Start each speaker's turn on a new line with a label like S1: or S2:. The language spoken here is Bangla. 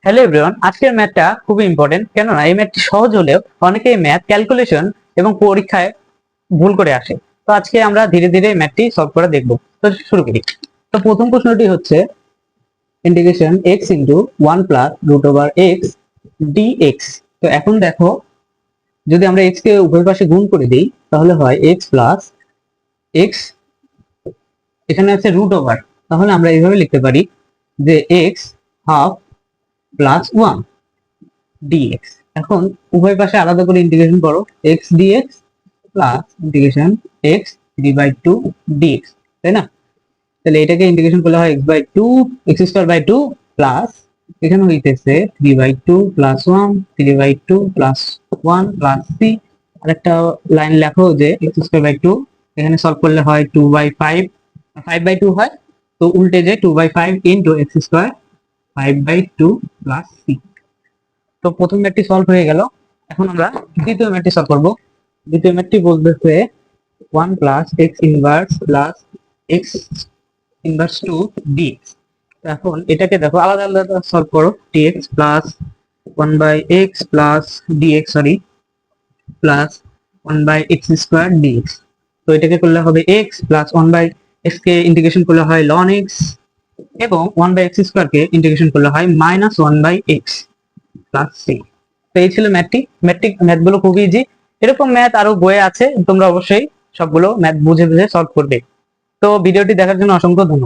S1: হ্যালো এভরিওয়ান, আজকের ম্যাথটা খুবই ইম্পর্টেন্ট। কেননা এই ম্যাথটি সহজ হলেও অনেকেই ম্যাথ ক্যালকুলেশন এবং পরীক্ষায় ভুল করে আসে। তো আজকে আমরা ধীরে ধীরে ম্যাথটি সলভ করে দেখব। তো শুরু করি। তো প্রথম প্রশ্নটি হচ্ছে integration x into 1 plus root over x dx. তো এখন দেখো, যদি আমরা x কে উভয় পাশে গুণ করে দিই তাহলে হয় x প্লাস এক্স, এখানে আছে রুট ওভার, তাহলে আমরা এইভাবে লিখতে পারি যে x হাফ প্লাস 1 dx। এখন উভয় পাশে আলাদা করে ইন্টিগ্রেশন করো, x dx plus integration x 3/2 dx, তাই না? তাহলে এটাকে ইন্টিগ্রেশন করলে হয় x/2 x² 2 প্লাস এখানে হইতেছে 3/2 প্লাস 1 3/2 প্লাস 1 প্লাস c। আরেকটা লাইন লেখো যে x²/2 এখানে সলভ করলে হয় 2/5 5/2 হয়, তো উল্টে যে 2/5 ইনটু x², 5/2 প্লাস c। তো প্রথম ম্যাথটি সলভ হয়ে গেল। এখন আমরা দ্বিতীয় ম্যাথটি সলভ করব। দ্বিতীয় ম্যাথটি বলতেছে 1 plus x inverse plus x inverse 2 dx। এখন এটাকে দেখো আলাদা আলাদা সলভ করো, dx plus 1/x plus dx plus 1/x² dx। তো এটাকে করলে হবে x প্লাস 1/x কে ইন্টিগ্রেশন করলে হয় ln x এবং 1/x² কে ইন্টিগ্রেশন করলে হয় -1/x প্লাস সি। তো এই ছিল ম্যাথগুলো খুবই ইজি। এরকম ম্যাথ আরো বইয়ে আছে, তোমরা অবশ্যই সবগুলো ম্যাথ বুঝে বুঝে সলভ করবে। তো ভিডিওটি দেখার জন্য অসংখ্য ধন্যবাদ।